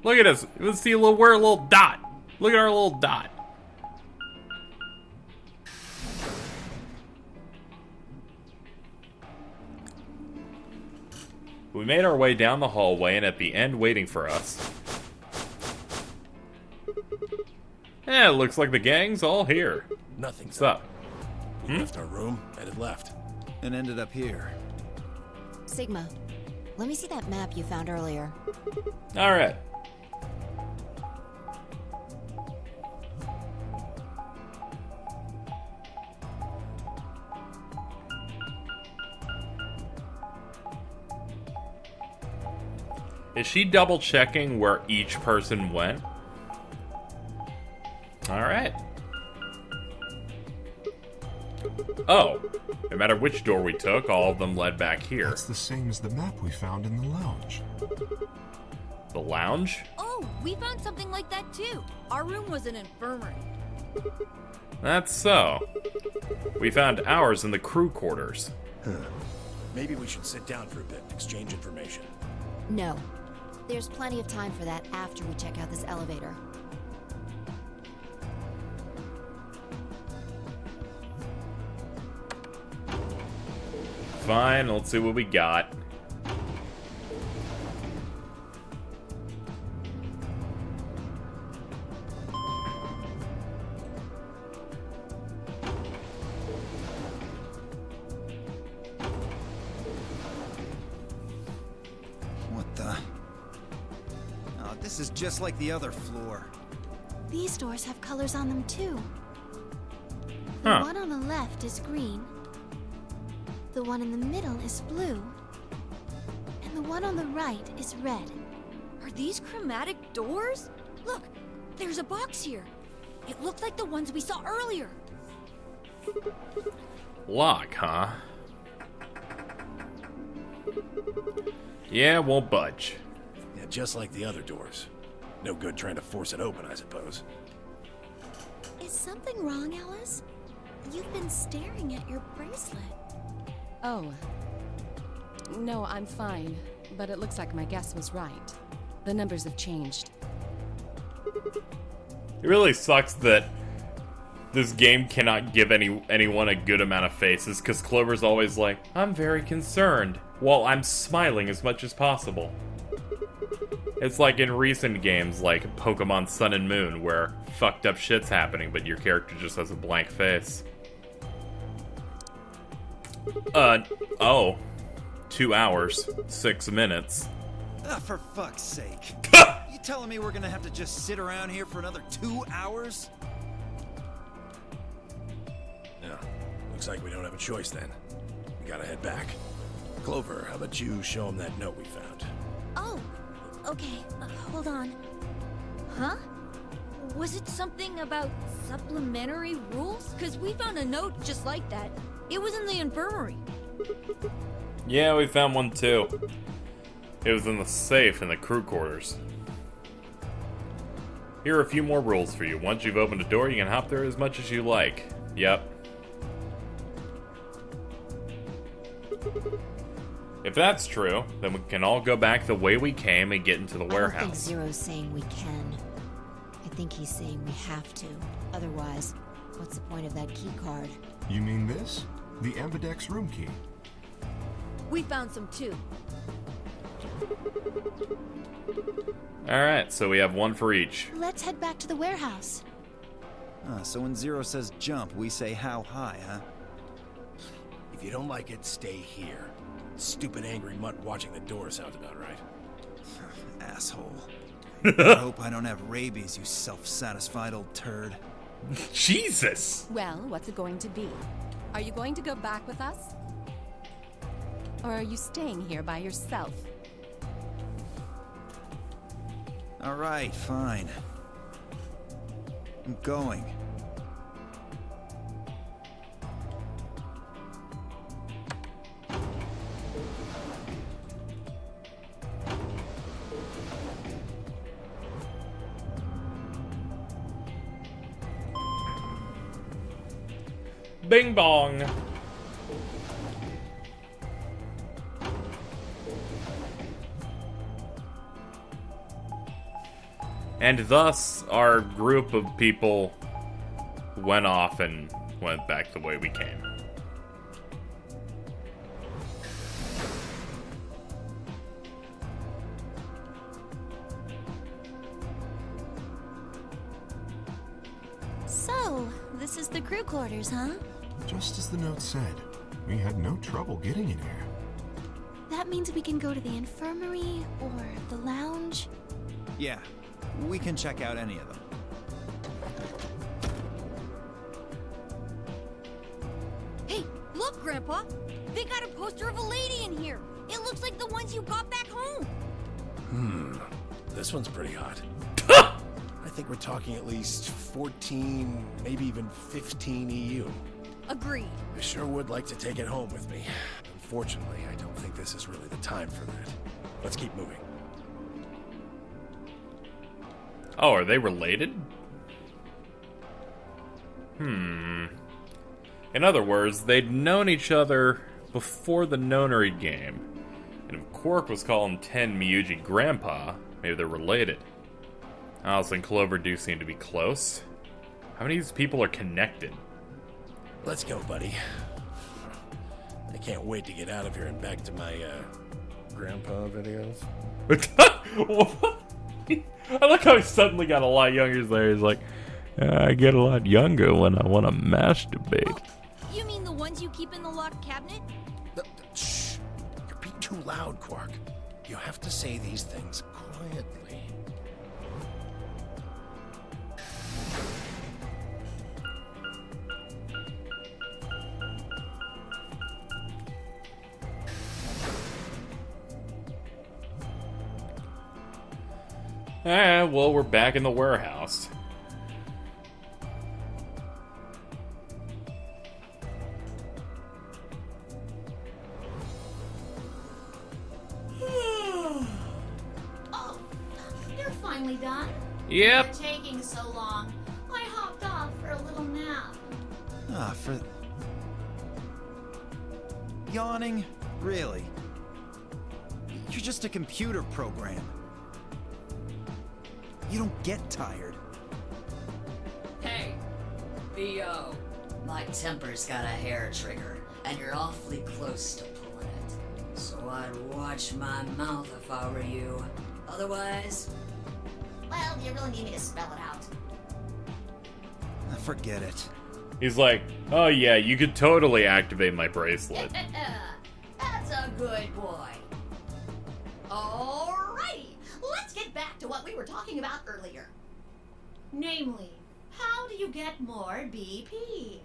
Look at us. Let's see we're a little dot. Look at our little dot. We made our way down the hallway and at the end waiting for us. Yeah, it looks like the gang's all here. Nothing. What's up? We left our room, headed left. And ended up here. Sigma, let me see that map you found earlier. Alright. Is she double checking where each person went? Alright. Oh, no matter which door we took, all of them led back here. That's the same as the map we found in the lounge. The lounge? Oh, we found something like that too. Our room was an infirmary. That's so. We found ours in the crew quarters. Maybe we should sit down for a bit, exchange information. No. There's plenty of time for that after we check out this elevator. Fine, let's see what we got. What the? Oh, this is just like the other floor. These doors have colors on them too. The Huh. one on the left is green. The one in the middle is blue. And the one on the right is red. Are these chromatic doors? Look, there's a box here. It looked like the ones we saw earlier. Lock, huh? Yeah, won't budge. Yeah, just like the other doors. No good trying to force it open, I suppose. Is something wrong, Alice? You've been staring at your bracelet. Oh. No, I'm fine. But it looks like my guess was right. The numbers have changed. It really sucks that this game cannot give anyone a good amount of faces, because Clover's always like, I'm very concerned, while I'm smiling as much as possible. It's like in recent games like Pokemon Sun and Moon, where fucked up shit's happening, but your character just has a blank face. Oh. 2 hours, 6 minutes. Ah, for fuck's sake. You telling me we're gonna have to just sit around here for another 2 hours? Yeah, looks like we don't have a choice then. We gotta head back. Clover, how about you show him that note we found? Oh, okay. Hold on. Huh? Was it something about supplementary rules? Because we found a note just like that. It was in the infirmary. Yeah, we found one too. It was in the safe in the crew quarters. Here are a few more rules for you. Once you've opened a door, you can hop there as much as you like. Yep. If that's true, then we can all go back the way we came and get into the I don't think warehouse. Zero's saying we can. I think he's saying we have to. Otherwise, what's the point of that key card? You mean this? The Ambidex room key. We found some too. Alright, so we have one for each. Let's head back to the warehouse. So when Zero says jump, we say how high, huh? If you don't like it, stay here. Stupid angry mutt watching the door sounds about right. Asshole. I hope I don't have rabies, you self-satisfied old turd. Jesus! Well, what's it going to be? Are you going to go back with us? Or are you staying here by yourself? All right, fine. I'm going. Bing bong! And thus, our group of people went off and went back the way we came. So, this is the crew quarters, huh? Just as the note said, we had no trouble getting in here. That means we can go to the infirmary or the lounge. Yeah, we can check out any of them. Hey, look, Grandpa! They got a poster of a lady in here! It looks like the ones you got back home! This one's pretty hot. I think we're talking at least 14, maybe even 15 EU. Agreed. I sure would like to take it home with me. Unfortunately, I don't think this is really the time for that. Let's keep moving. Oh, are they related? In other words, they'd known each other before the Nonary game. And if Quark was calling 10 Miyuji Grandpa, maybe they're related. Alice and Clover do seem to be close. How many of these people are connected? Let's go, buddy. I can't wait to get out of here and back to my, grandpa videos. I like how he suddenly got a lot younger there. He's like, I get a lot younger when I want to masturbate. Oh, you mean the ones you keep in the locked cabinet? Shh! You're being too loud, Quark. You have to say these things quietly. Well, we're back in the warehouse. Oh, you're finally done? Yep. You're taking so long. I hopped off for a little nap. For... Yawning? Really? You're just a computer program. You don't get tired. Hey, Theo. My temper's got a hair trigger, and you're awfully close to pulling it. So I'd watch my mouth if I were you. Otherwise... Well, do you really need me to spell it out? Forget it. He's like, oh yeah, you could totally activate my bracelet. That's a good boy. Alrighty, let's get back to what we were talking about earlier. Namely, how do you get more BP?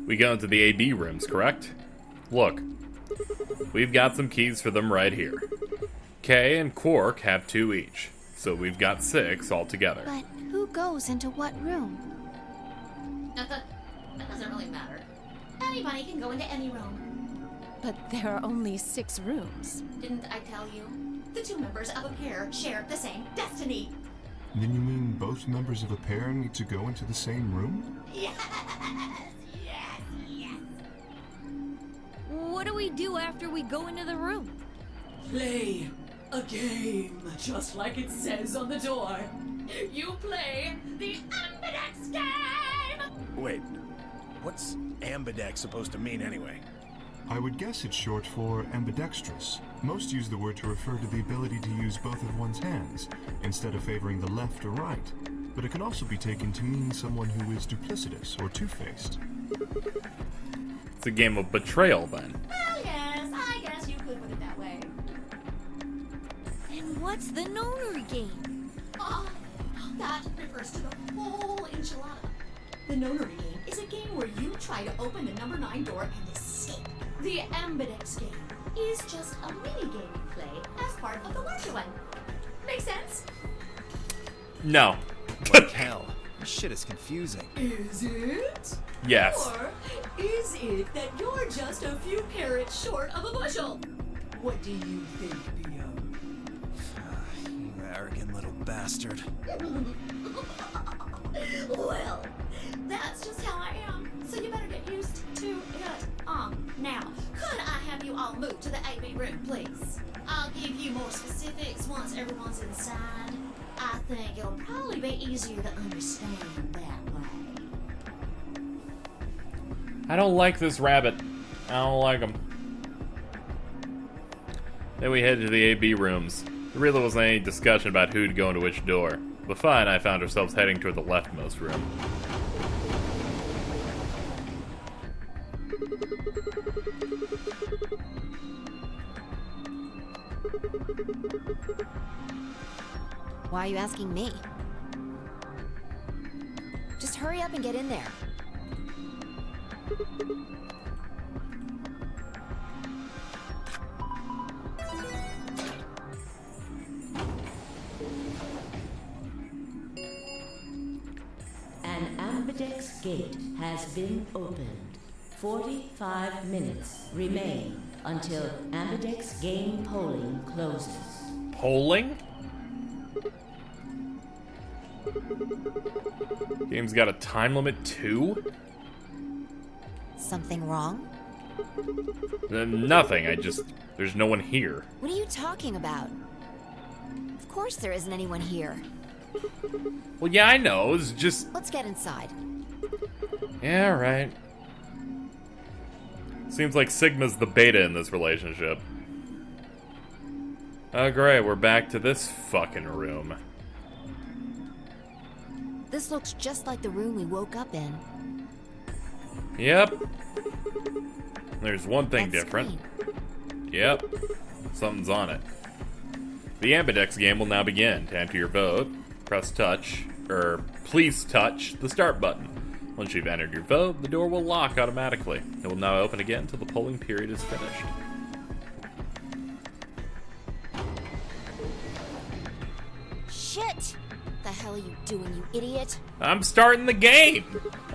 We go into the AB rooms, correct? Look, we've got some keys for them right here. Kay and Quark have 2 each, so we've got 6 altogether. But who goes into what room? That doesn't really matter. Anybody can go into any room. But there are only 6 rooms. Didn't I tell you? The 2 members of a pair share the same destiny. Then you mean both members of a pair need to go into the same room? Yes! What do we do after we go into the room? Play a game, just like it says on the door. You play the Ambidex game! Wait, what's ambidex supposed to mean anyway? I would guess it's short for ambidextrous. Most use the word to refer to the ability to use both of one's hands, instead of favoring the left or right. But it can also be taken to mean someone who is duplicitous or two-faced. It's a game of betrayal, then. Well, yes, I guess you could put it that way. And what's the Nonary Game? That refers to the whole enchilada. The Nonary Game is a game where you try to open the number 9 door and escape. The Ambidex Game is just a mini game you play as part of the larger one. Make sense? No. Like hell. This shit is confusing. Is it? Yes. Or is it that you're just a few carrots short of a bushel? What do you think, Theo? You arrogant little bastard. Well, that's just how I am. So you better get used to it. Now, could I have you all move to the AB room, please? I'll give you more specifics specifics once everyone's inside. I think it'll probably be easier to understand that way. I don't like this rabbit. I don't like him. Then we head to the AB rooms. There really wasn't any discussion about who'd go into which door. But Fi and I found ourselves heading toward the leftmost room. Why are you asking me? Just hurry up and get in there. An ambidex gate has been opened. 45 minutes remain until ambidex game polling closes. Polling? Game's got a time limit too? Something wrong? Nothing, there's no one here. What are you talking about? Of course there isn't anyone here. Well, yeah, I know, it's just... Let's get inside. Yeah, right. Seems like Sigma's the beta in this relationship. Oh, great, we're back to this fucking room. This looks just like the room we woke up in. Yep. There's one thing That different. screen. Yep. Something's on it. The Ambidex game will now begin. To enter your vote, press touch, please touch the start button. Once you've entered your vote, the door will lock automatically. It will now open again until the polling period is finished. Shit! What the hell are you doing, you idiot? I'm starting the game!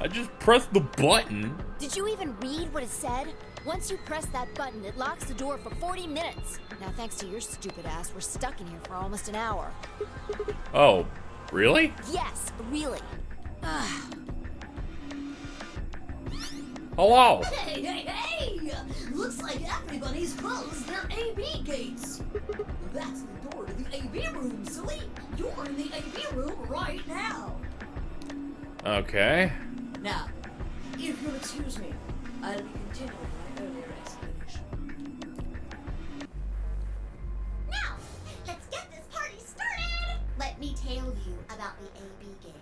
I just pressed the button. Did you even read what it said? Once you press that button, it locks the door for 40 minutes. Now, thanks to your stupid ass, we're stuck in here for almost an hour. Oh, really? Yes, really. Hello! Hey, hey, hey! Looks like everybody's closed their AB gates. That's the door to the AB room, silly. You're in the AB room right now. Okay. Now, if you'll excuse me, I'll be continuing my earlier explanation. Now, let's get this party started! Let me tell you about the AB game.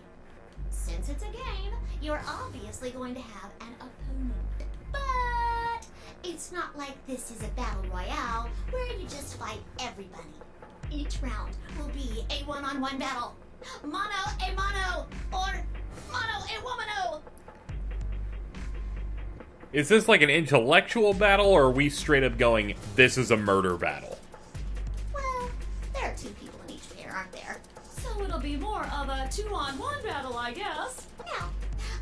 Since it's a game, you're obviously going to have an opponent. But it's not like this is a battle royale where you just fight everybody. Each round will be a one-on-one battle. Mono a mono, or mono a womano. Is this like an intellectual battle, or are we straight up going, this is a murder battle? Well, there are two people in each pair, aren't there? So it'll be more of a 2-on-1 battle, I guess. Now,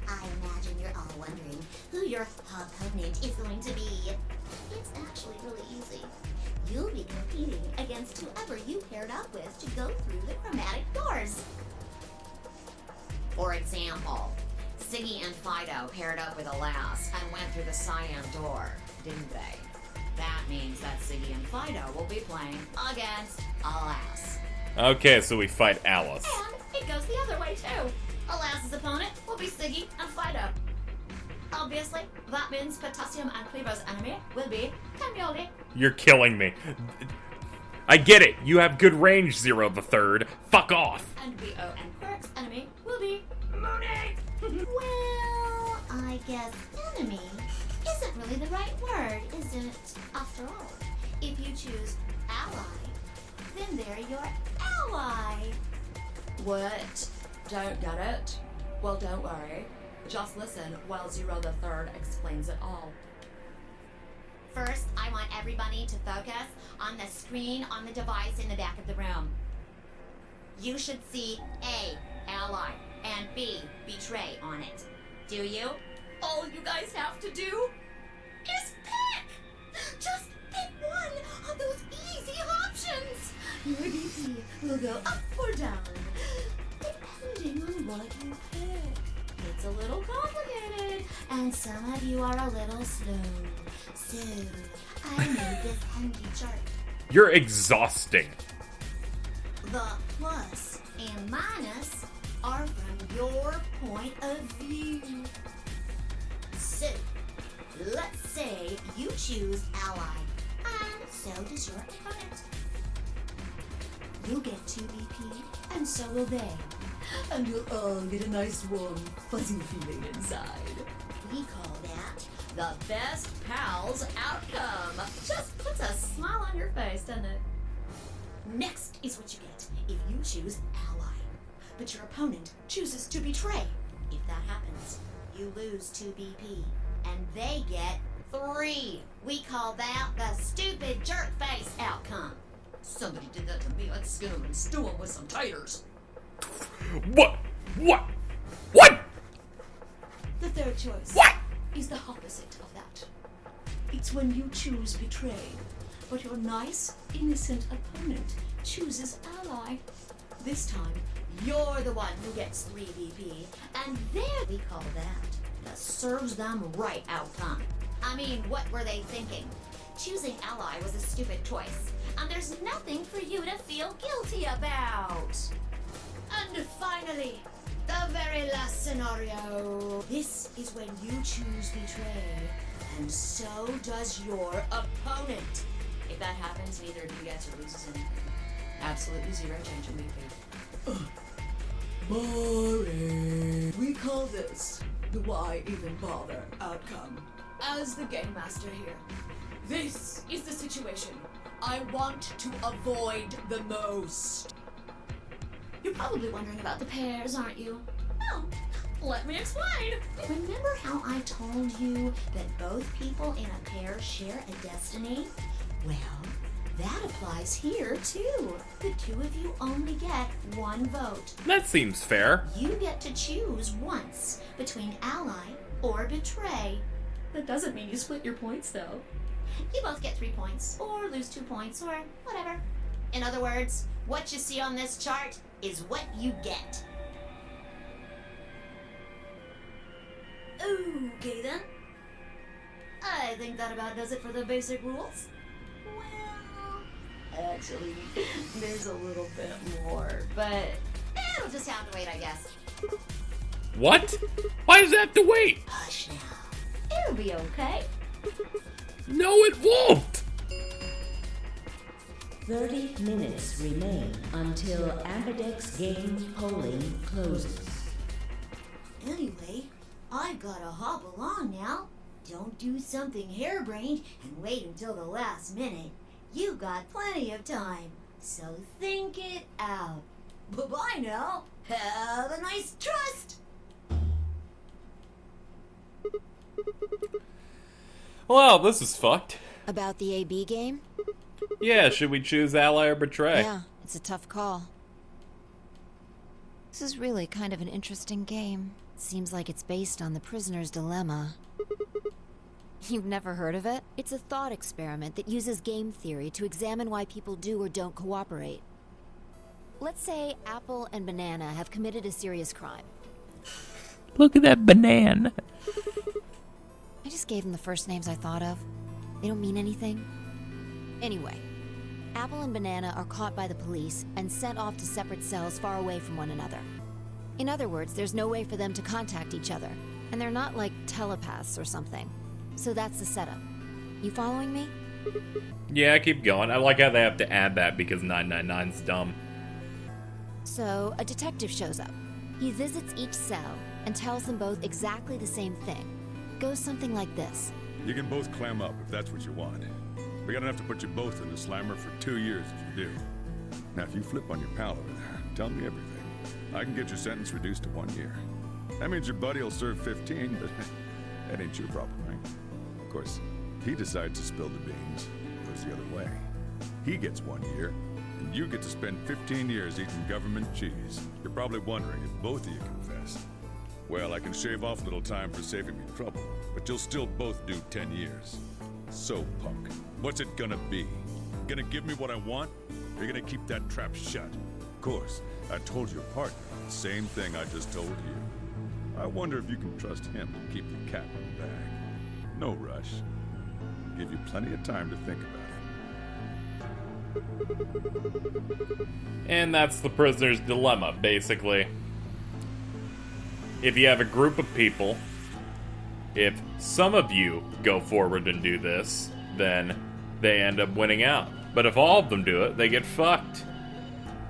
I imagine you're all wondering who your opponent is going to be. It's actually really easy. You'll be competing against whoever you paired up with to go through the chromatic doors. For example, Siggy and Fido paired up with Alas and went through the cyan door, didn't they? That means that Siggy and Fido will be playing against Alas. Okay, so we fight Alice. And it goes the other way, too. Alas's opponent will be Siggy and Fido. Obviously, that means Potassium and Cleaver's enemy will be Candioli. You're killing me. I get it. You have good range, Zero the Third. Fuck off. And B.O. and Quirk's enemy will be Mooney. Well, I guess enemy isn't really the right word, is it? After all, if you choose ally, then they're your ally. What? Don't get it? Well, don't worry. Just listen while Zero the Third explains it all. First, I want everybody to focus on the screen on the device in the back of the room. You should see A, ally, and B, betray on it. Do you? All you guys have to do Is pick! Just pick one of those easy options. Your BP will go up or down, depending on what you pick. It's a little complicated, and some of you are a little slow. So, I made this handy chart. You're exhausting. The plus and minus are from your point of view. So, let's say you choose ally, and so does your opponent. You'll get 2 BP, and so will they. And you'll all get a nice warm, fuzzy feeling inside. We call that the best pals outcome. Just puts a smile on your face, doesn't it? Next is what you get if you choose ally, but your opponent chooses to betray. If that happens, you lose 2 BP, and they get 3. We call that the stupid jerk face outcome. Somebody did that to me. I'd skin them and stew them with some taters. What? What? What? The third choice is the opposite of that. It's when you choose betray, but your nice, innocent opponent chooses ally. This time, you're the one who gets 3 BP, and there we call that the serves them right outcome. I mean, what were they thinking? Choosing ally was a stupid choice, and there's nothing for you to feel guilty about. And finally, the very last scenario. This is when you choose betray, and so does your opponent. If that happens, neither of you gets or loses anything. Absolutely zero change in BP. Boring. We call this the why even bother outcome. As the game master here, this is the situation I want to avoid the most. You're probably wondering about the pairs, aren't you? Well, let me explain. Remember how I told you that both people in a pair share a destiny? Well, that applies here, too. The 2 of you only get 1 vote. That seems fair. You get to choose once between ally or betray. That doesn't mean you split your points, though. You both get 3 points, or lose 2 points, or whatever. In other words, what you see on this chart is what you get. Okay then. I think that about does it for the basic rules. Well, actually, there's a little bit more, but it'll just have to wait, I guess. What? Why does it have to wait? Hush now. It'll be okay. No, it won't! 30 minutes remain until Ambidex game polling closes. Anyway, I've gotta hop along now. Don't do something harebrained and wait until the last minute. You got plenty of time, so think it out. Bye-bye now. Have a nice trust. Well, this is fucked. About the AB game? Yeah, should we choose ally or betray? Yeah, it's a tough call. This is really kind of an interesting game. Seems like it's based on the prisoner's dilemma. You've never heard of it? It's a thought experiment that uses game theory to examine why people do or don't cooperate. Let's say Apple and Banana have committed a serious crime. Look at that banana. I just gave them the first names I thought of. They don't mean anything. Anyway, Apple and Banana are caught by the police and sent off to separate cells far away from one another. In other words, there's no way for them to contact each other, and they're not like telepaths or something. So that's the setup. You following me? Yeah, keep going. I like how they have to add that because 999's dumb. So, a detective shows up. He visits each cell and tells them both exactly the same thing. Goes something like this. You can both clam up if that's what you want. We're gonna have to put you both in the slammer for 2 years if you do. Now, if you flip on your pal over there, tell me everything. I can get your sentence reduced to 1 year. That means your buddy will serve 15, but that ain't your problem, right? Of course, if he decides to spill the beans, it goes the other way. He gets 1 year, and you get to spend 15 years eating government cheese. You're probably wondering if both of you confess. Well, I can shave off a little time for saving me trouble, but you'll still both do 10 years. So, punk, what's it gonna be? Gonna give me what I want? Or you gonna keep that trap shut? Of course, I told your partner the same thing I just told you. I wonder if you can trust him to keep the cat in the bag. No rush. Give you plenty of time to think about it. And that's the prisoner's dilemma, basically. If you have a group of people, if some of you go forward and do this, then they end up winning out. But if all of them do it, they get fucked.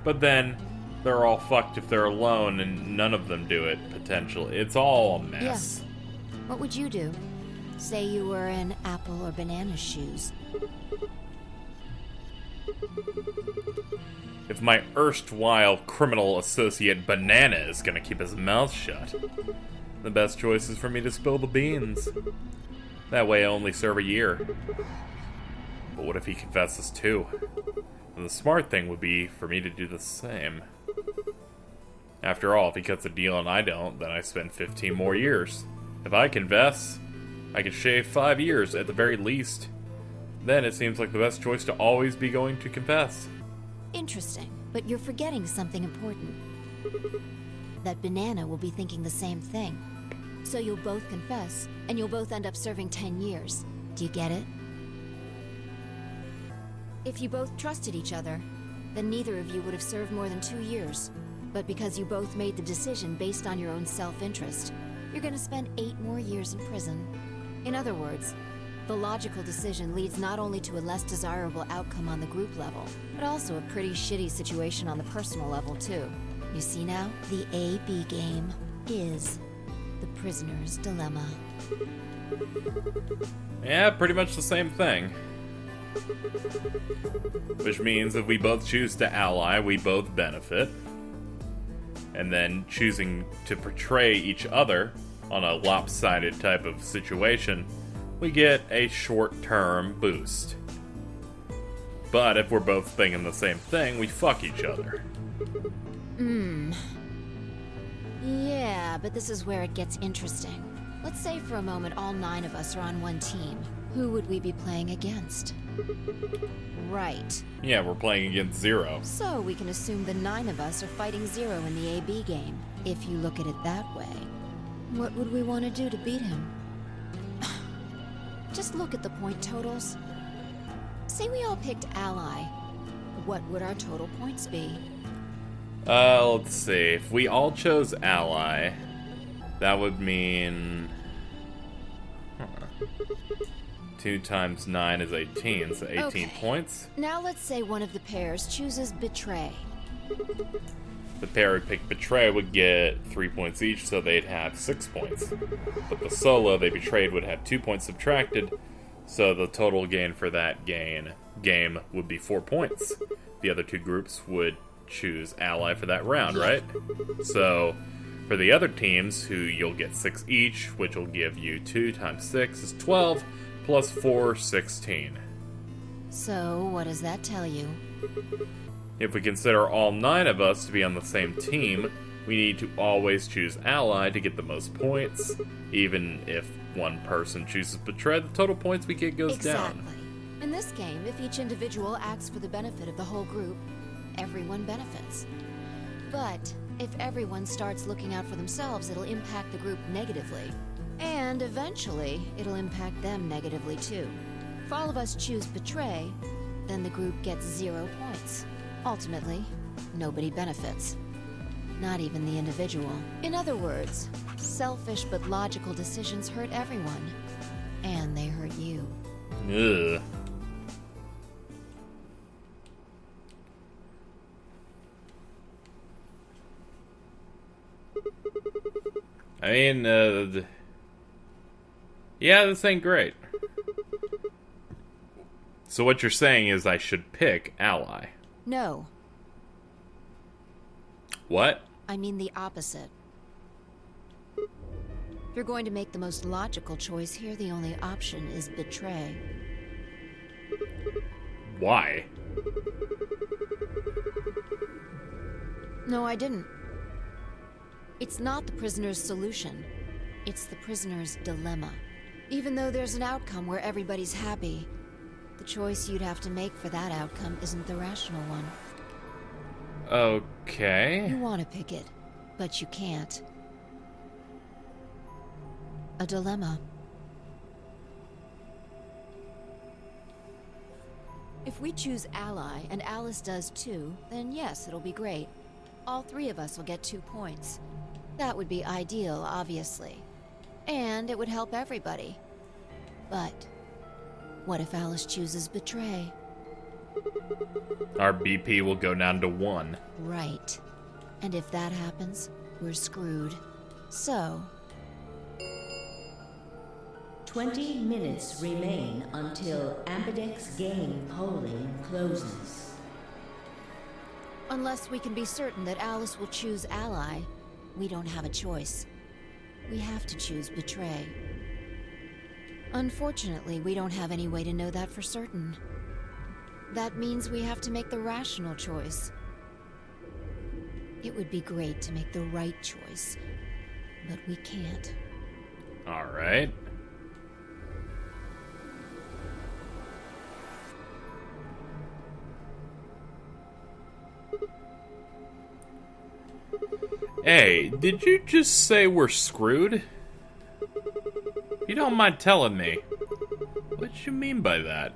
But then they're all fucked if they're alone and none of them do it, potentially. It's all a mess. Yeah. What would you do? Say you were in Apple or Banana's shoes. If my erstwhile criminal associate Banana is gonna keep his mouth shut, the best choice is for me to spill the beans. That way I only serve a year. But what if he confesses too? Then the smart thing would be for me to do the same. After all, if he cuts a deal and I don't, then I spend 15 more years. If I confess, I could shave 5 years at the very least. Then it seems like the best choice to always be going to confess. Interesting, but you're forgetting something important. That Banana will be thinking the same thing. So you'll both confess, and you'll both end up serving 10 years. Do you get it? If you both trusted each other, then neither of you would have served more than 2 years. But because you both made the decision based on your own self-interest, you're gonna spend 8 more years in prison. In other words, the logical decision leads not only to a less desirable outcome on the group level, but also a pretty shitty situation on the personal level, too. You see now? The A-B game is the prisoner's dilemma. Yeah, pretty much the same thing. Which means if we both choose to ally, we both benefit. And then choosing to portray each other on a lopsided type of situation, we get a short-term boost. But if we're both thinking the same thing, we fuck each other. Yeah, but this is where it gets interesting. Let's say for a moment all 9 of us are on one team. Who would we be playing against? Right. Yeah, we're playing against Zero. So we can assume the 9 of us are fighting Zero in the AB game. If you look at it that way, what would we want to do to beat him? Just look at the point totals. Say we all picked Ally. What would our total points be? Let's see. If we all chose Ally, that would mean... 2 times 9 is 18, so 18 Okay. points. Now let's say one of the pairs chooses Betray. The pair who picked Betray would get 3 points each, so they'd have 6 points. But the solo they betrayed would have 2 points subtracted, so the total gain for that game would be 4 points. The other 2 groups would choose Ally for that round, right? So, for the other teams, who you'll get 6 each, which will give you 2 times 6 is 12, plus 4, 16. So, what does that tell you? If we consider all 9 of us to be on the same team, we need to always choose Ally to get the most points. Even if one person chooses Betray, the total points we get goes down. In this game, if each individual acts for the benefit of the whole group, everyone benefits. But if everyone starts looking out for themselves, it'll impact the group negatively. And eventually, it'll impact them negatively too. If all of us choose Betray, then the group gets 0 points. Ultimately, nobody benefits. Not even the individual. In other words, selfish but logical decisions hurt everyone. And they hurt you. Ugh. I mean, yeah, this ain't great. So what you're saying is I should pick Ally. No, What? I mean the opposite. If you're going to make the most logical choice here, the only option is Betray. Why? No, I didn't. It's not the prisoner's solution. It's the prisoner's dilemma. Even though there's an outcome where everybody's happy, the choice you'd have to make for that outcome isn't the rational one. Okay. You want to pick it, but you can't. A dilemma. If we choose ally and Alice does too, then yes, it'll be great. All three of us will get 2 points. That would be ideal, obviously. And it would help everybody. But what if Alice chooses betray? Our BP will go down to 1. Right. And if that happens, we're screwed. So... 20 minutes remain until Ambidex game polling closes. Unless we can be certain that Alice will choose ally, we don't have a choice. We have to choose betray. Unfortunately, we don't have any way to know that for certain. That means we have to make the rational choice. It would be great to make the right choice, but we can't. All right. Hey, did you just say we're screwed? You don't mind telling me. What you mean by that?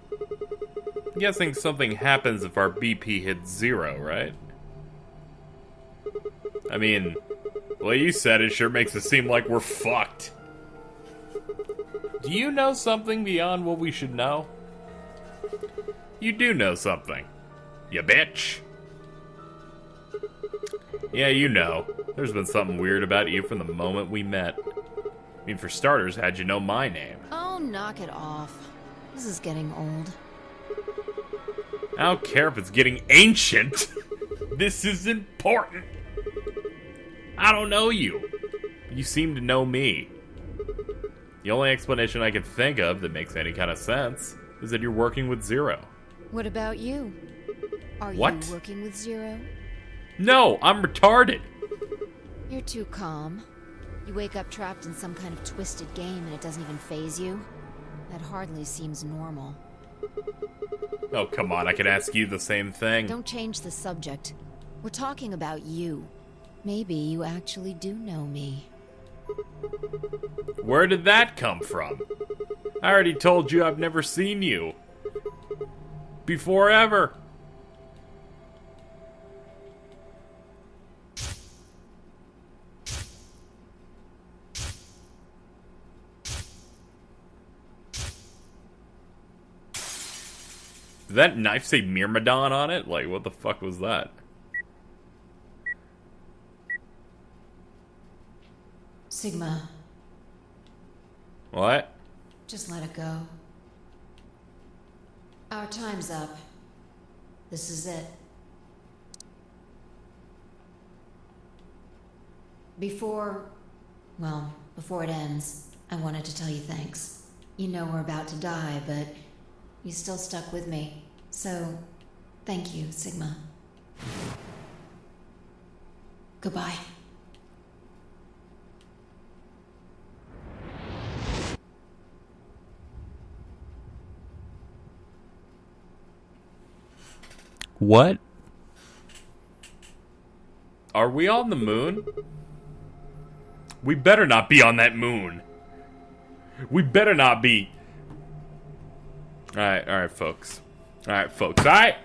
I'm guessing something happens if our BP hits 0, right? I mean, the way you said it sure makes it seem like we're fucked. Do you know something beyond what we should know? You do know something. You bitch. Yeah, you know. There's been something weird about you from the moment we met. I mean, for starters, how'd you know my name? Oh, knock it off. This is getting old. I don't care if it's getting ancient. This is important. I don't know you. You seem to know me. The only explanation I can think of that makes any kind of sense is that you're working with Zero. What about you? Are What? you working with Zero? No, I'm retarded. You're too calm. You wake up trapped in some kind of twisted game and it doesn't even faze you? That hardly seems normal. Oh, come on, I could ask you the same thing. Don't change the subject. We're talking about you. Maybe you actually do know me. Where did that come from? I already told you I've never seen you. Before ever. Did that knife say Myrmidon on it? Like, what the fuck was that? Sigma, What? just let it go. Our time's up. This is it. Before it ends, I wanted to tell you thanks. You know we're about to die, but you still stuck with me. So, thank you, Sigma. Goodbye. What? Are we on the moon? We better not be on that moon. We better not be. Alright, folks. Alright?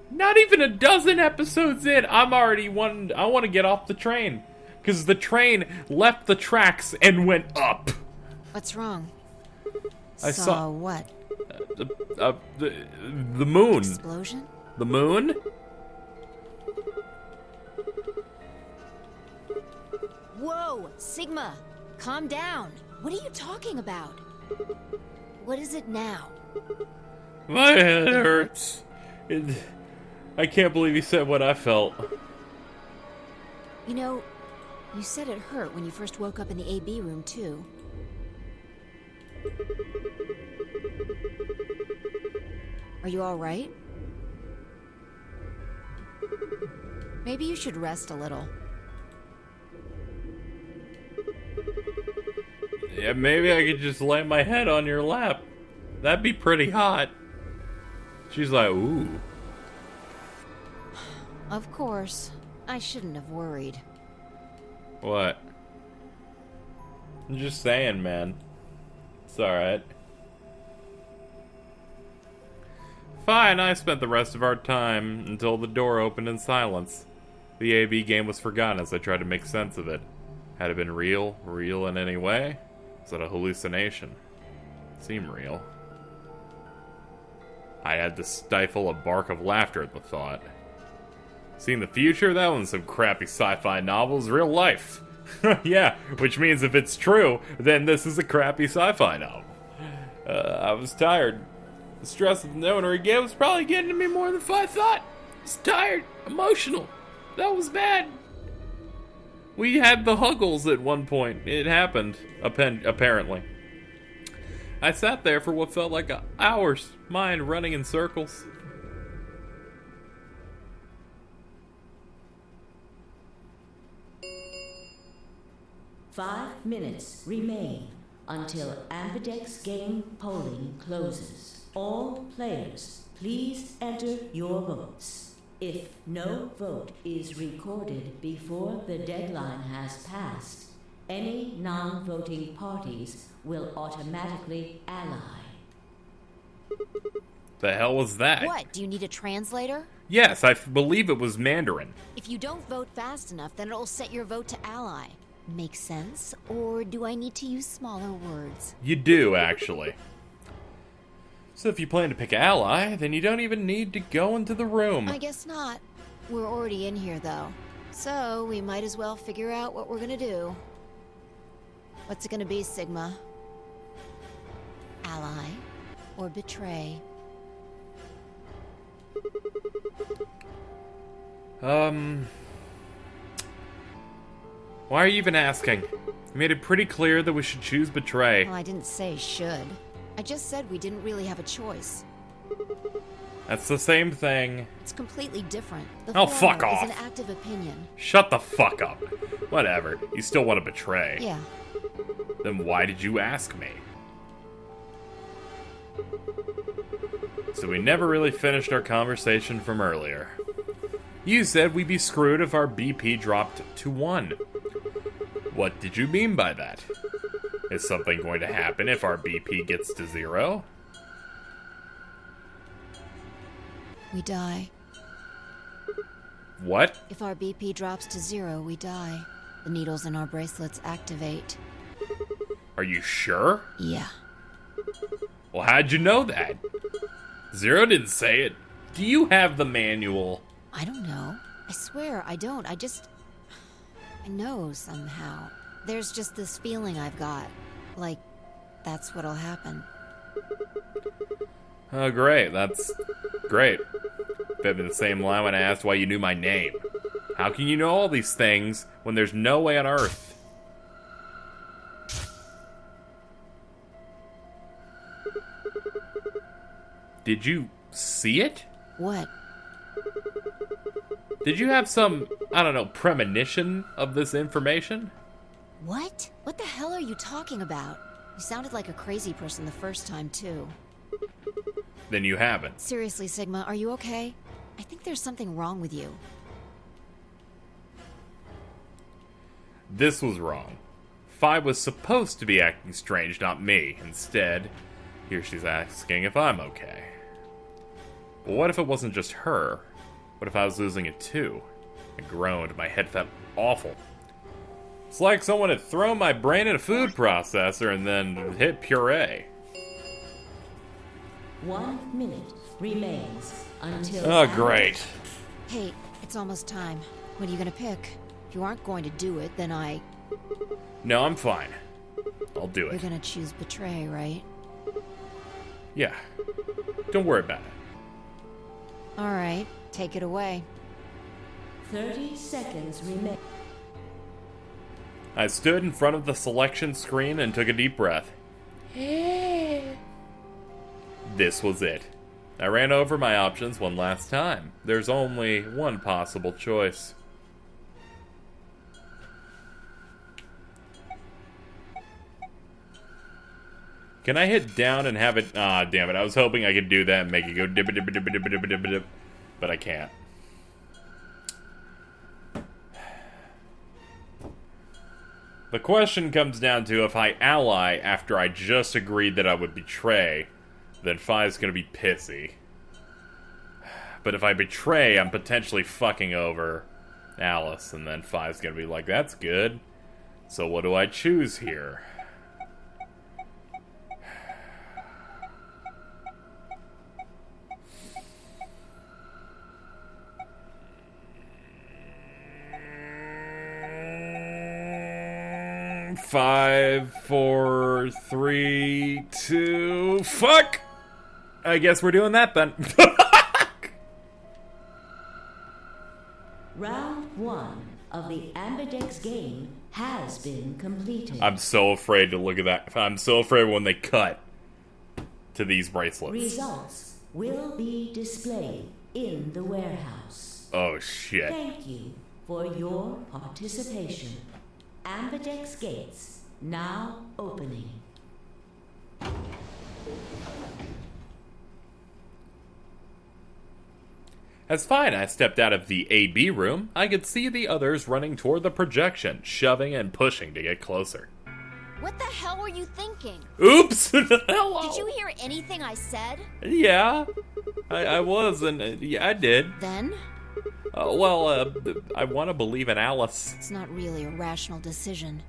Not even a dozen episodes in, I'm already I want to get off the train. Because the train left the tracks and went up. What's wrong? I saw what? The moon. Explosion? The moon? Whoa, Sigma, calm down. What are you talking about? What is it now? My head hurts. I can't believe he said what I felt. You know, you said it hurt when you first woke up in the AB room, too. Are you all right? Maybe you should rest a little. Yeah, maybe I could just lay my head on your lap. That'd be pretty hot. She's like, ooh. Of course. I shouldn't have worried. What? I'm just saying, man. It's alright. Fi and I spent the rest of our time until the door opened in silence. The AB game was forgotten as I tried to make sense of it. Had it been real in any way? Was it a hallucination? It seemed real. I had to stifle a bark of laughter at the thought. Seeing the future? That one's some crappy sci-fi novels, real life. Yeah, which means if it's true, then this is a crappy sci-fi novel. I was tired. The stress of the Nonary Game was probably getting to me more than I thought. I was tired, emotional. That was bad. We had the Huggles at one point. It happened, apparently. I sat there for what felt like hours, mind running in circles. Five minutes remain until Ambidex game polling closes. All players, please enter your votes. If no vote is recorded before the deadline has passed, any non-voting parties will automatically ally. The hell was that? What? Do you need a translator? Yes, I believe it was Mandarin. If you don't vote fast enough, then it'll set your vote to ally. Make sense? Or do I need to use smaller words? You do, actually. So if you plan to pick ally, then you don't even need to go into the room. I guess not. We're already in here, though. So we might as well figure out what we're gonna do. What's it gonna be, Sigma? Ally or betray? Why are you even asking? You made it pretty clear that we should choose betray. Well, I didn't say should. I just said we didn't really have a choice. That's the same thing. It's completely different. The Oh, fuck former off. is an active opinion. Shut the fuck up. Whatever. You still want to betray. Yeah. Then why did you ask me? So we never really finished our conversation from earlier. You said we'd be screwed if our BP dropped to 1. What did you mean by that? Is something going to happen if our BP gets to 0? We die. What? If our BP drops to 0, we die. The needles in our bracelets activate. Are you sure? Yeah. Well, how'd you know that? 0 didn't say it. Do you have the manual? I don't know. I swear, I don't. I know somehow. There's just this feeling I've got. Like, that's what'll happen. Oh, great. That's great. Bet me the same line when I asked why you knew my name. How can you know all these things when there's no way on Earth? Did you see it? What? Did you have some, I don't know, premonition of this information? What? What the hell are you talking about? You sounded like a crazy person the first time, too. Then you haven't. Seriously, Sigma, are you okay? I think there's something wrong with you. This was wrong. Fi was supposed to be acting strange, not me. Instead, here she's asking if I'm okay. But what if it wasn't just her? What if I was losing it too? I groaned. My head felt awful. It's like someone had thrown my brain in a food processor and then hit puree. 1 minute remains until... Oh, great. Hey, it's almost time. What are you gonna pick? If you aren't going to do it, then No, I'm fine. I'll do You're it. gonna choose betray, right? Yeah. Don't worry about it. Alright, take it away. 30 seconds remain. I stood in front of the selection screen and took a deep breath. This was it. I ran over my options one last time. There's only one possible choice. Can I hit down and have it... Ah, damn it. I was hoping I could do that and make it go dip dip dip dip dip dip dip, but I can't. The question comes down to if I ally after I just agreed that I would betray, then Fi's gonna be pissy. but if I betray, I'm potentially fucking over Alice, and then 5's gonna be like, that's good. So what do I choose here? Five, 4, 3, 2, fuck! I guess we're doing that then. Round 1 of the Ambidex game has been completed. I'm so afraid to look at that. I'm so afraid when they cut to these bracelets. Results will be displayed in the warehouse. Oh shit. Thank you for your participation. Ambidex gates now opening. As fine I stepped out of the AB room, I could see the others running toward the projection, shoving and pushing to get closer. What the hell were you thinking? Oops! Hello! Did you hear anything I said? Yeah, I was, and yeah, I did. Then? I want to believe in Alice. It's not really a rational decision.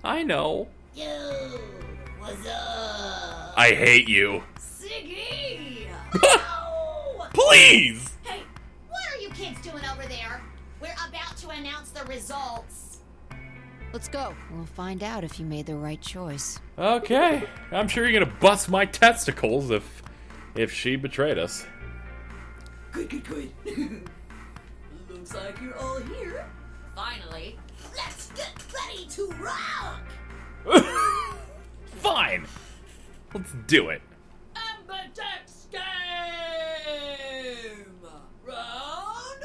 I know. Yo, what's up? I hate you. Siggy! Please! Hey, what are you kids doing over there? We're about to announce the results. Let's go. We'll find out if you made the right choice. Okay, I'm sure you're gonna bust my testicles if she betrayed us. Good. Looks like you're all here. Finally. Let's get ready to rock! Fine. Let's do it. Ambidex Game! Round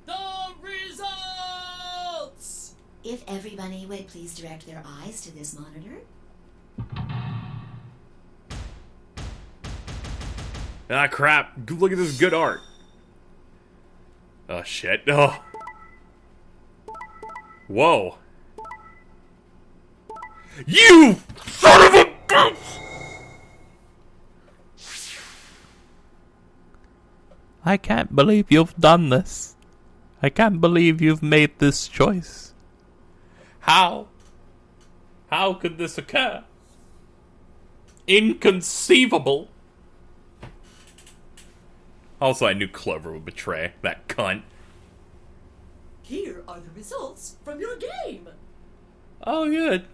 1! The results! If everybody would please direct their eyes to this monitor. Ah, crap. Look at this good art. Oh, shit. Oh. Whoa. You son of a bitch! I can't believe you've done this. I can't believe you've made this choice. How? How could this occur? Inconceivable. Also, I knew Clover would betray that cunt. Here are the results from your game. Oh, good.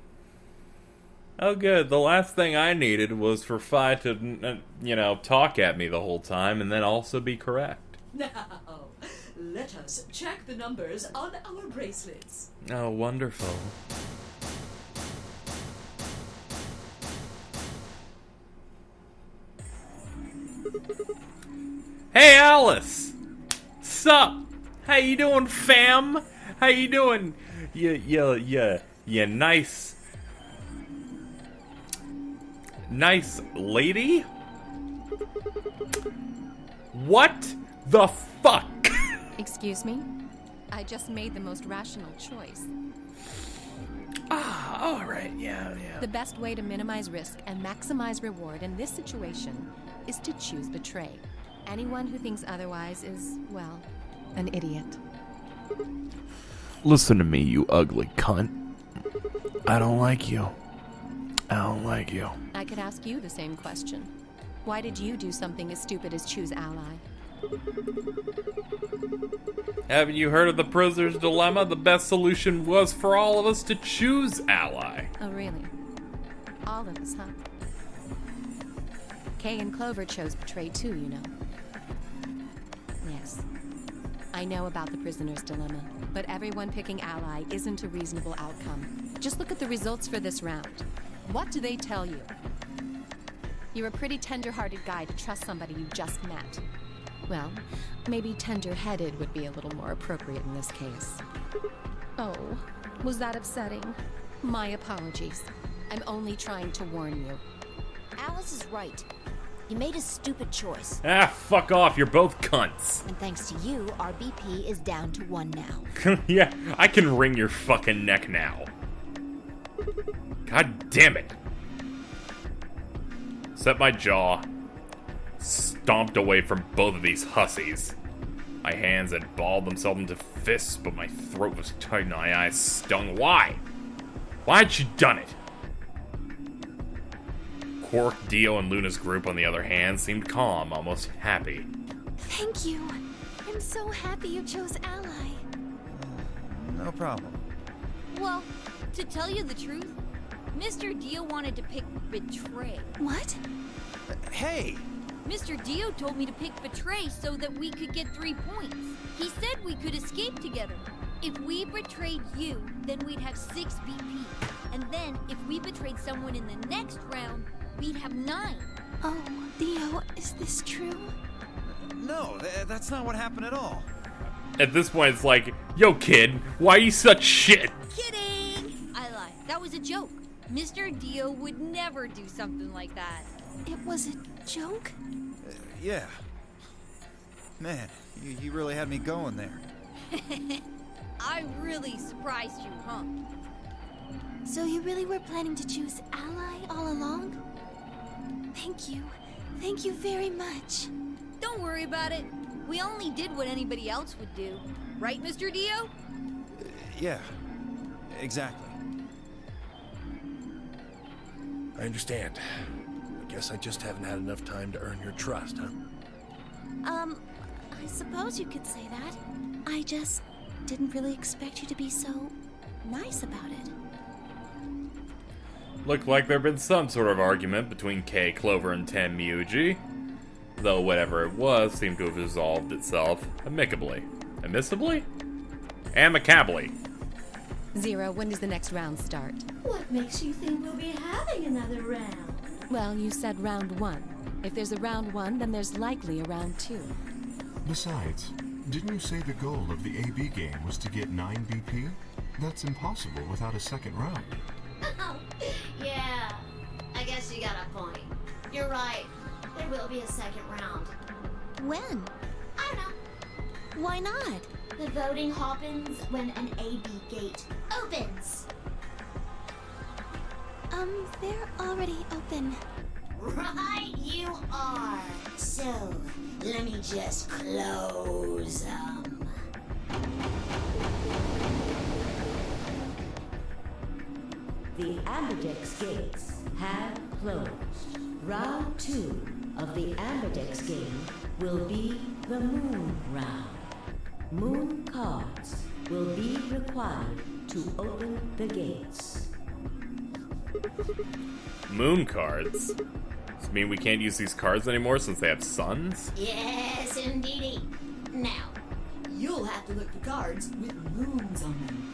Oh, good. The last thing I needed was for Fi to, talk at me the whole time and then also be correct. Now, let us check the numbers on our bracelets. Oh, wonderful. Hey, Alice! Sup? How you doing, fam? How you doing? You nice lady? What the fuck? Excuse me? I just made the most rational choice. Alright, yeah. The best way to minimize risk and maximize reward in this situation is to choose betray. Anyone who thinks otherwise is, well, an idiot. Listen to me, you ugly cunt. I don't like you. I could ask you the same question. Why did you do something as stupid as choose ally? Haven't you heard of the prisoner's dilemma? The best solution was for all of us to choose ally. Oh, really? All of us, huh? Kay and Clover chose betray too, you know. Yes. I know about the prisoner's dilemma, but everyone picking ally isn't a reasonable outcome. Just look at the results for this round. What do they tell you? You're a pretty tender-hearted guy to trust somebody you just met. Well, maybe tender-headed would be a little more appropriate in this case. Oh, was that upsetting? My apologies. I'm only trying to warn you. Alice is right. You made a stupid choice. Ah, fuck off. You're both cunts. And thanks to you, our BP is down to 1 now. Yeah, I can wring your fucking neck now. God damn it. Set my jaw. stomped away from both of these hussies. My hands had balled themselves into fists, but my throat was tight and my eyes stung. Why? Why'd you done it? Quark, Dio, and Luna's group, on the other hand, seemed calm, almost happy. Thank you. I'm so happy you chose Ally. No problem. Well, to tell you the truth, Mr. Dio wanted to pick Betray. What? Hey! Mr. Dio told me to pick Betray so that we could get 3 points. He said we could escape together. If we betrayed you, then we'd have 6 BP. And then, if we betrayed someone in the next round, we'd have 9. Oh, Dio, is this true? No, that's not what happened at all. At this point, it's like, yo, kid, why are you such shit? Kidding! I lied. That was a joke. Mr. Dio would never do something like that. It was a joke? Yeah. Man, you really had me going there. I really surprised you, huh? So you really were planning to choose Ally all along? Thank you. Thank you very much. Don't worry about it. We only did what anybody else would do. Right, Mr. Dio? Yeah, exactly. I understand. I guess I just haven't had enough time to earn your trust, huh? I suppose you could say that. I just didn't really expect you to be so nice about it. Looked like there'd been some sort of argument between K, Clover, and Ten Miuji. Though whatever it was seemed to have resolved itself amicably. Amicably? Amicably. Zero, when does the next round start? What makes you think we'll be having another round? Well, you said round 1. If there's a round 1, then there's likely a round 2. Besides, didn't you say the goal of the AB game was to get 9 BP? That's impossible without a second round. Oh, yeah. I guess you got a point. You're right. There will be a second round. When? I don't know. Why not? The voting happens when an AB gate opens. They're already open. Right, you are. So, let me just close them. The Ambidex gates have closed. Round 2 of the Ambidex game will be the Moon round. Moon cards will be required to open the gates. Moon cards? Does it mean we can't use these cards anymore since they have suns? Yes, indeedy. Now, you'll have to look for cards with moons on them.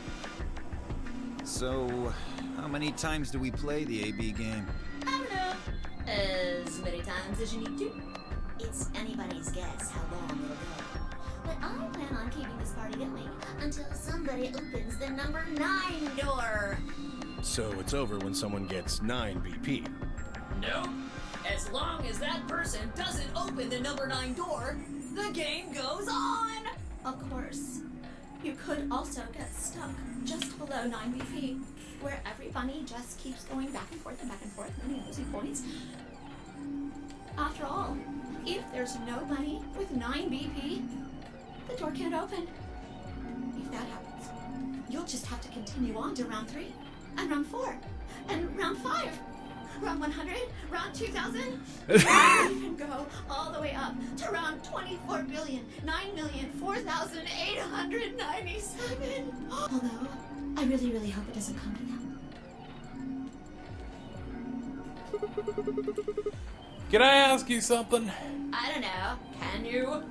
So, how many times do we play the AB game? I don't know. As many times as you need to. It's anybody's guess how long it'll go. But I plan on keeping this party going until somebody opens the number 9 door. So it's over when someone gets 9 BP. Nope. As long as that person doesn't open the number 9 door, the game goes on! Of course. You could also get stuck just below 9 BP, where every bunny just keeps going back and forth, winning losing points. After all, if there's no bunny with 9 BP, the door can't open. If that happens, you'll just have to continue on to round 3, and round 4, and round 5, round 100, round 2000, even go all the way up to round 24,009,004,897. Although, I really, really hope it doesn't come to that. Can I ask you something? I don't know. Can you?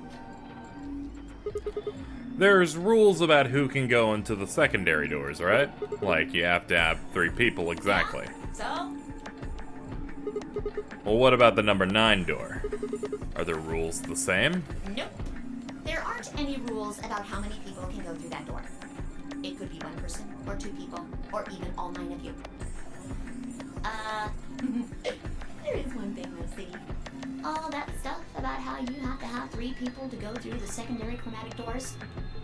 There's rules about who can go into the secondary doors, right? Like, you have to have 3 people exactly. So? Well, what about the number 9 door? Are the rules the same? Nope. There aren't any rules about how many people can go through that door. It could be 1 person, or 2 people, or even all 9 of you. There is one thing though, Siggy. All that stuff about how you have to have 3 people to go through the secondary chromatic doors,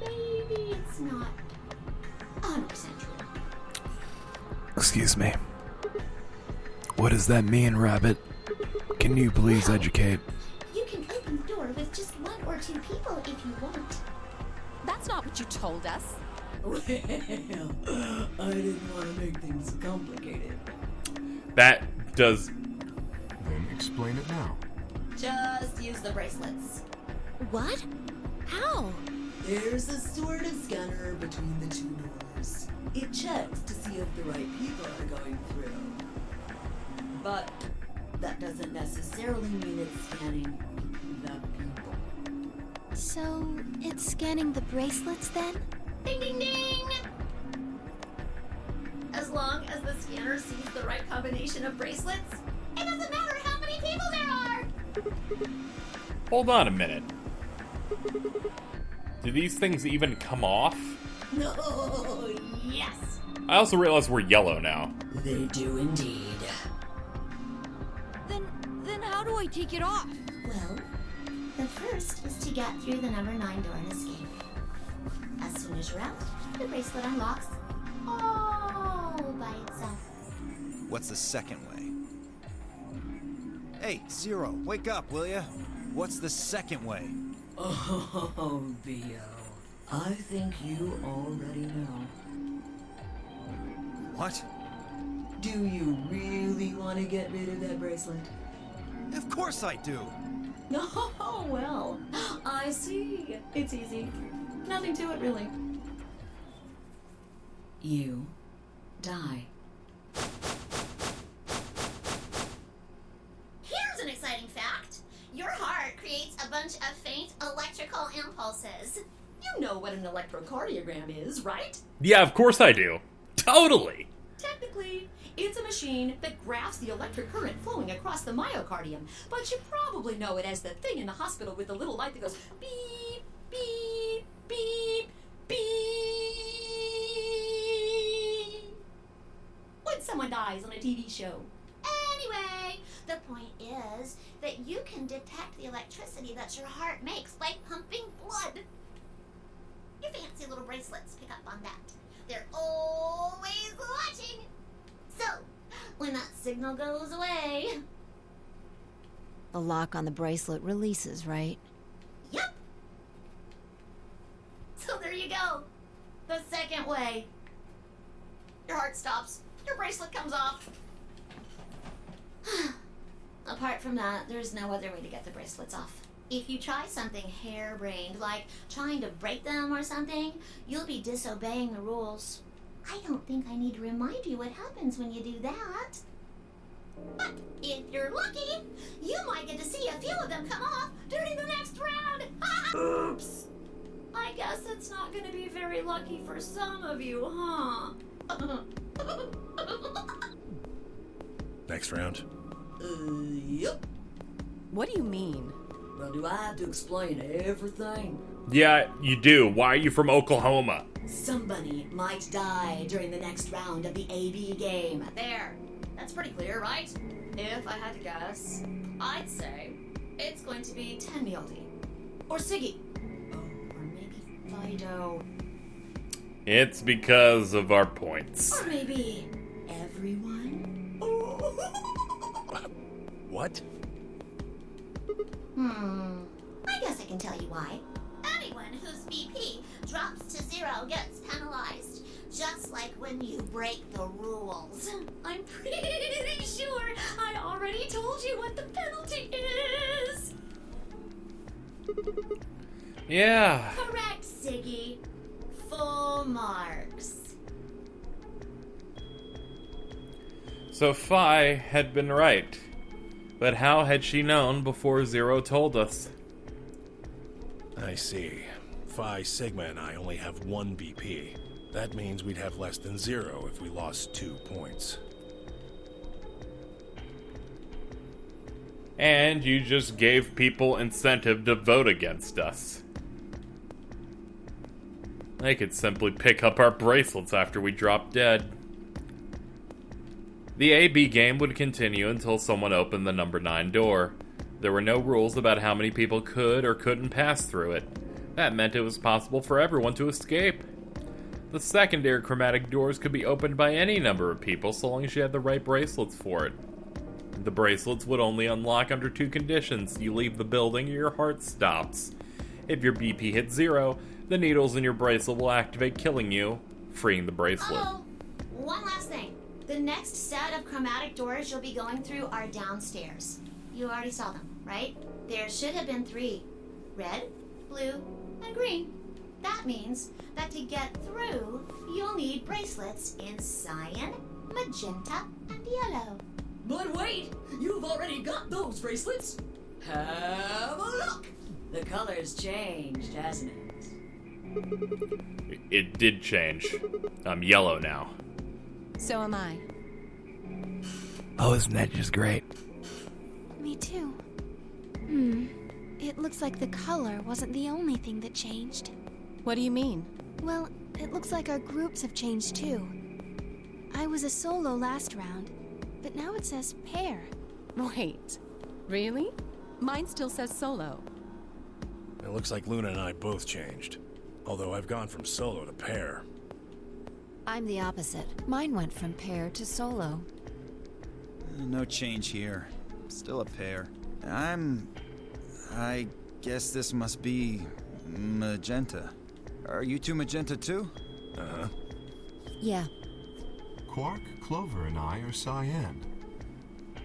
maybe it's not 100% true. Excuse me. What does that mean, Rabbit? Can you please educate? You can 2 people if you want. That's not what you told us. Well, I didn't want to make things complicated. That does... Then explain it now. Just use the bracelets. What? How? There's a sort of scanner between the 2 doors. It checks to see if the right people are going through. But that doesn't necessarily mean it's scanning the people. So, it's scanning the bracelets then? Ding ding ding! As long as the scanner sees the right combination of bracelets, it doesn't matter how many people there are! Hold on a minute. Do these things even come off? No, yes! I also realize we're yellow now. They do indeed. Then how do I take it off? Well, the first is to get through the number 9 door and escape. As soon as you're out, the bracelet unlocks all by itself. What's the second way? Hey, Zero, wake up, will ya? What's the second way? Oh, Theo. I think you already know. What? Do you really want to get rid of that bracelet? Of course I do! Oh, well. I see. It's easy. Nothing to it, really. You die. Here's an exciting fact. Your heart creates a bunch of faint electrical impulses. You know what an electrocardiogram is, right? Yeah, of course I do. Totally! Technically, it's a machine that graphs the electric current flowing across the myocardium, but you probably know it as the thing in the hospital with the little light that goes beep, beep, beep, beep. When someone dies on a TV show. Anyway, the point is that you can detect the electricity that your heart makes by pumping blood. Your fancy little bracelets pick up on that. They're always watching. So, when that signal goes away... The lock on the bracelet releases, right? Yep. So there you go. The second way. Your heart stops. Your bracelet comes off. Apart from that, there's no other way to get the bracelets off. If you try something harebrained, like trying to break them or something, you'll be disobeying the rules. I don't think I need to remind you what happens when you do that. But if you're lucky, you might get to see a few of them come off during the next round. Oops. I guess it's not going to be very lucky for some of you, huh? Next round. Yep. What do you mean? Well, do I have to explain everything? Yeah, you do. Why are you from Oklahoma? Somebody might die during the next round of the AB game. There. That's pretty clear, right? If I had to guess, I'd say it's going to be Tenmyaldi. Or Siggy. Oh, or maybe Fido. It's because of our points. Or maybe everyone. What? I guess I can tell you why. Anyone whose BP drops to 0 gets penalized. Just like when you break the rules. I'm pretty sure I already told you what the penalty is. Yeah. Correct, Siggy. Full marks. So Phi had been right. But how had she known before Zero told us? I see. Phi, Sigma, and I only have 1 BP. That means we'd have less than 0 if we lost 2 points. And you just gave people incentive to vote against us. They could simply pick up our bracelets after we dropped dead. The AB game would continue until someone opened the number 9 door. There were no rules about how many people could or couldn't pass through it. That meant it was possible for everyone to escape. The secondary chromatic doors could be opened by any number of people so long as you had the right bracelets for it. The bracelets would only unlock under 2 conditions. You leave the building or your heart stops. If your BP hits 0, the needles in your bracelet will activate, killing you, freeing the bracelet. Oh, one last thing. The next set of chromatic doors you'll be going through are downstairs. You already saw them, right? There should have been 3. Red, blue, and green. That means that to get through, you'll need bracelets in cyan, magenta, and yellow. But wait, you've already got those bracelets. Have a look. The color's changed, hasn't it? It did change. I'm yellow now. So am I. Oh, isn't that just great? Me too. It looks like the color wasn't the only thing that changed. What do you mean? Well, it looks like our groups have changed too. I was a solo last round, but now it says pair. Wait, really? Mine still says solo. It looks like Luna and I both changed. Although I've gone from solo to pair. I'm the opposite. Mine went from pair to solo. No change here. Still a pair. I guess this must be magenta. Are you two magenta too? Uh-huh. Yeah. Quark, Clover, and I are cyan.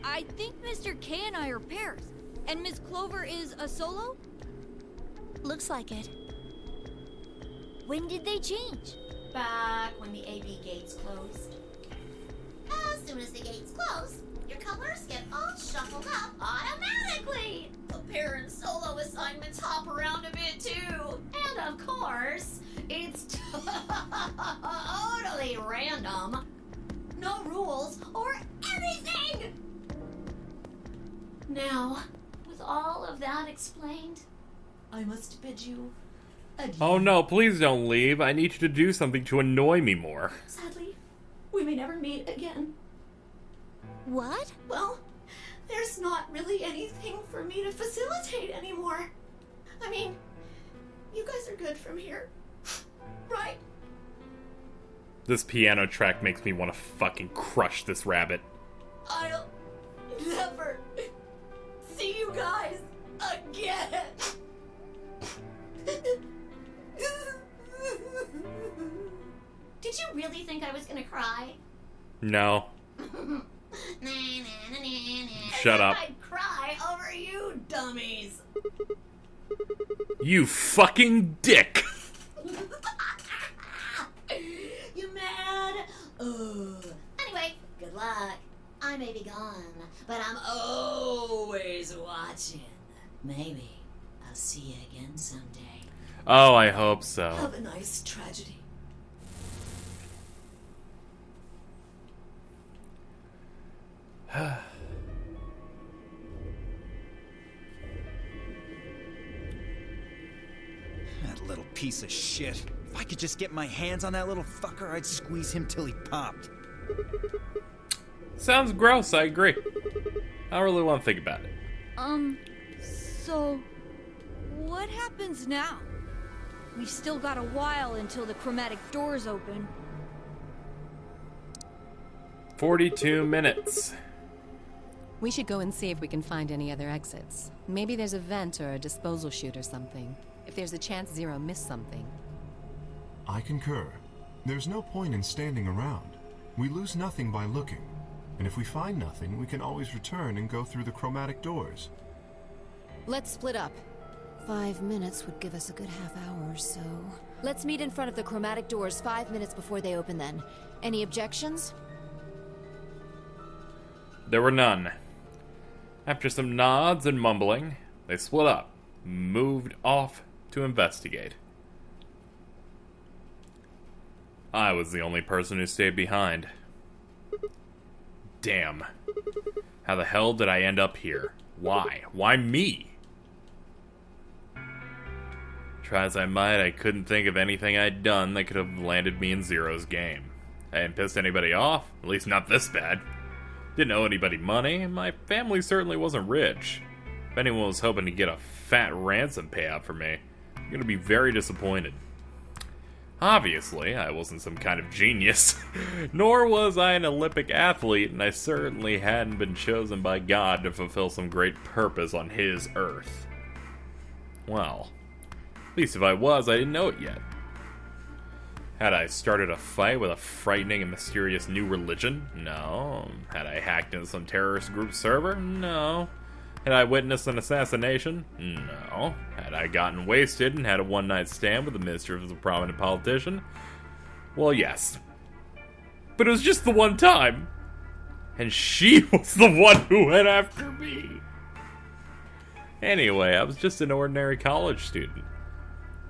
I think Mr. K and I are pairs. And Miss Clover is a solo? Looks like it. When did they change? Back when the AB gates closed. As soon as the gates close, your colors get all shuffled up automatically. The pair and solo assignments hop around a bit too. And of course, it's totally random. No rules or anything! Now, with all of that explained, I must bid you adieu. Oh no, please don't leave. I need you to do something to annoy me more. Sadly, we may never meet again. What? Well, there's not really anything for me to facilitate anymore. I mean, you guys are good from here, right? This piano track makes me want to fucking crush this rabbit. I'll never see you guys again. Did you really think I was gonna cry? No. Shut up. I'd cry over you dummies. You fucking dick! You mad? Anyway, good luck. I may be gone, but I'm always watching. Maybe I'll see you again someday. Oh, I hope so. Have a nice tragedy. That little piece of shit. If I could just get my hands on that little fucker, I'd squeeze him till he popped. Sounds gross, I agree. I don't really want to think about it. So what happens now? We've still got a while until the chromatic doors open. 42 minutes. We should go and see if we can find any other exits. Maybe there's a vent or a disposal chute or something. If there's a chance Zero missed something. I concur. There's no point in standing around. We lose nothing by looking. And if we find nothing, we can always return and go through the chromatic doors. Let's split up. 5 minutes would give us a good half hour or so. Let's meet in front of the chromatic doors 5 minutes before they open then. Any objections? There were none. After some nods and mumbling, they split up, moved off to investigate. I was the only person who stayed behind. Damn. How the hell did I end up here? Why? Why me? Try as I might, I couldn't think of anything I'd done that could have landed me in Zero's game. I hadn't pissed anybody off, at least not this bad. Didn't owe anybody money, and my family certainly wasn't rich. If anyone was hoping to get a fat ransom payout for me, I'm gonna be very disappointed. Obviously, I wasn't some kind of genius, nor was I an Olympic athlete, and I certainly hadn't been chosen by God to fulfill some great purpose on His earth. Well, At least if I was, I didn't know it yet. Had I started a fight with a frightening and mysterious new religion? No. Had I hacked into some terrorist group server? No. Had I witnessed an assassination? No. Had I gotten wasted and had a one-night stand with the mistress of a prominent politician? Well, yes. But it was just the one time. And she was the one who went after me. Anyway, I was just an ordinary college student.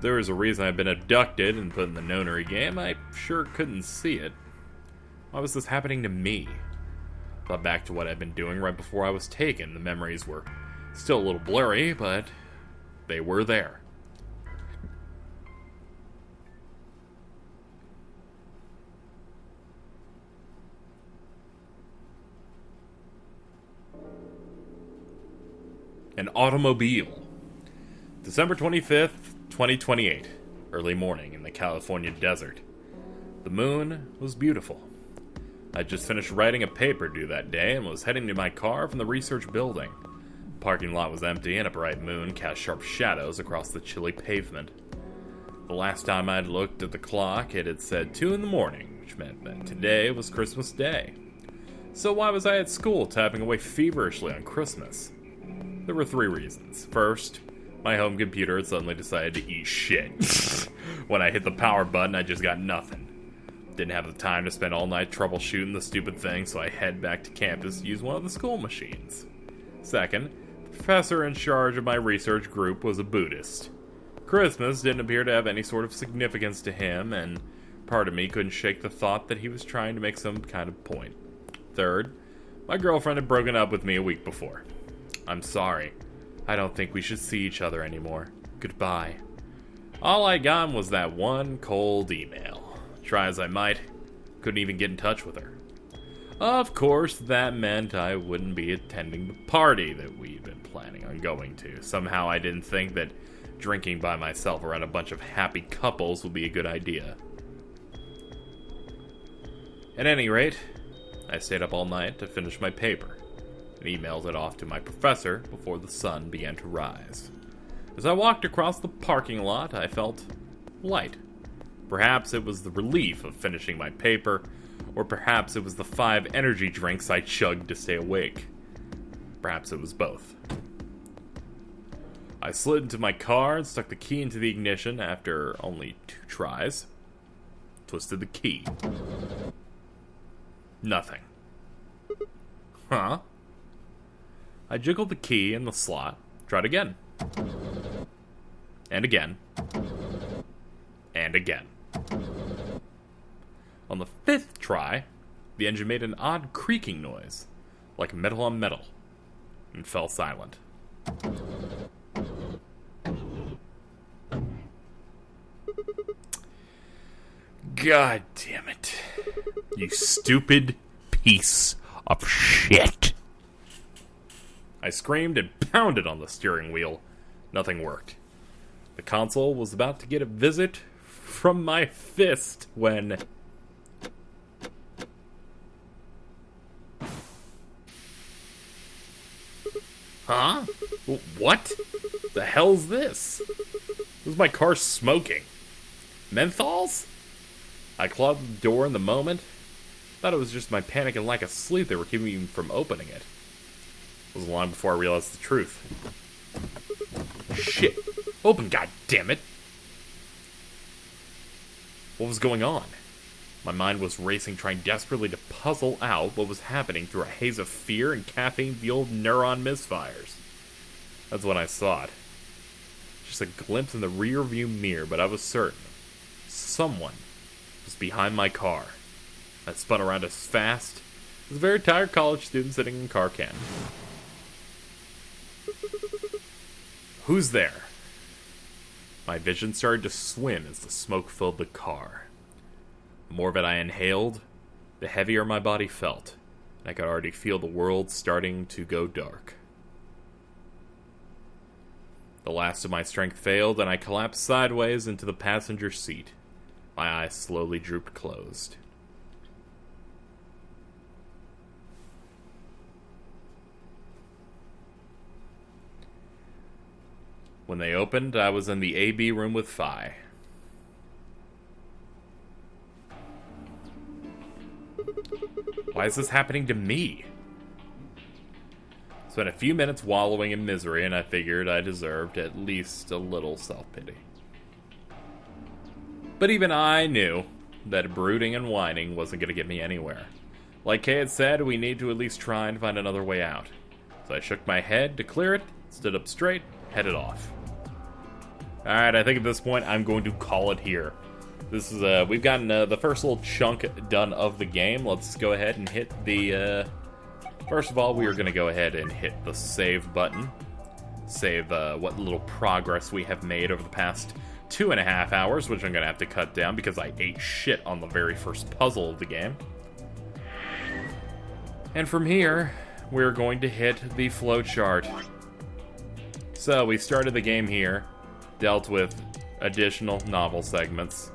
There was a reason I'd been abducted and put in the Nonary Game. I sure couldn't see it. Why was this happening to me? Thought back to what I'd been doing right before I was taken. The memories were still a little blurry, but they were there. An automobile. December 25th, 2028. Early morning in the California desert. The moon was beautiful. I'd just finished writing a paper due that day and was heading to my car from the research building. The parking lot was empty and a bright moon cast sharp shadows across the chilly pavement. The last time I'd looked at the clock, it had said 2 in the morning, which meant that today was Christmas Day. So why was I at school tapping away feverishly on Christmas? There were 3 reasons. First, my home computer had suddenly decided to eat shit. When I hit the power button, I just got nothing. Didn't have the time to spend all night troubleshooting the stupid thing, so I head back to campus to use one of the school machines. Second, the professor in charge of my research group was a Buddhist. Christmas didn't appear to have any sort of significance to him, and part of me couldn't shake the thought that he was trying to make some kind of point. Third, my girlfriend had broken up with me a week before. I'm sorry. I don't think we should see each other anymore. Goodbye. All I got was that one cold email. Try as I might, couldn't even get in touch with her. Of course, that meant I wouldn't be attending the party that we'd been planning on going to. Somehow I didn't think that drinking by myself around a bunch of happy couples would be a good idea. At any rate, I stayed up all night to finish my paper and emailed it off to my professor before the sun began to rise. As I walked across the parking lot, I felt light. Perhaps it was the relief of finishing my paper, or perhaps it was the 5 energy drinks I chugged to stay awake. Perhaps it was both. I slid into my car and stuck the key into the ignition after only 2 tries. Twisted the key. Nothing. Huh? I jiggled the key in the slot, tried again. And again. And again. On the 5th try, the engine made an odd creaking noise, like metal on metal, and fell silent. God damn it. You stupid piece of shit. I screamed and pounded on the steering wheel. Nothing worked. The console was about to get a visit from my fist when... Huh? What? The hell's this? Was my car smoking? Menthols? I clawed the door in the moment. Thought it was just my panic and lack of sleep that were keeping me from opening it. It was long before I realized the truth. Shit. Open, goddammit! What was going on? My mind was racing, trying desperately to puzzle out what was happening through a haze of fear and caffeine-fueled neuron misfires. That's when I saw it. Just a glimpse in the rear-view mirror, but I was certain. Someone was behind my car. I spun around as fast as a very tired college student sitting in a car can. Who's there? My vision started to swim as the smoke filled the car. The more of it I inhaled, the heavier my body felt, and I could already feel the world starting to go dark. The last of my strength failed, and I collapsed sideways into the passenger seat. My eyes slowly drooped closed. When they opened, I was in the AB room with Phi. Why is this happening to me? Spent a few minutes wallowing in misery, and I figured I deserved at least a little self-pity. But even I knew that brooding and whining wasn't going to get me anywhere. Like Kay had said, we need to at least try and find another way out. So I shook my head to clear it, stood up straight, headed off. Alright, I think at this point I'm going to call it here. This is, we've gotten the first little chunk done of the game. Let's go ahead and hit the, first of all, we are going to go ahead and hit the save button. Save, what little progress we have made over the past 2.5 hours, which I'm going to have to cut down because I ate shit on the very first puzzle of the game. And from here, we're going to hit the flowchart. So, we started the game here, dealt with additional novel segments.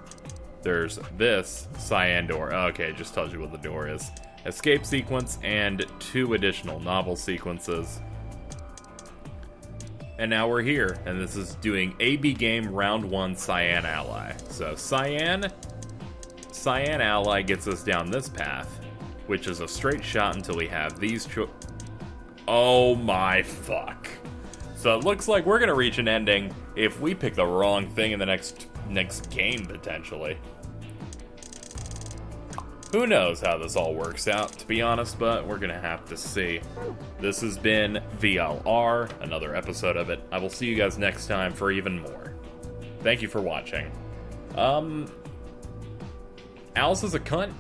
There's this cyan door. Okay, it just tells you what the door is. Escape sequence and 2 additional novel sequences. And now we're here, and this is doing AB game round 1 Cyan Ally. So Cyan Ally gets us down this path, which is a straight shot until we have these oh my fuck. So it looks like we're gonna reach an ending if we pick the wrong thing in the next game, potentially. Who knows how this all works out, to be honest, but we're gonna have to see. This has been VLR, another episode of it. I will see you guys next time for even more. Thank you for watching. Alice is a cunt.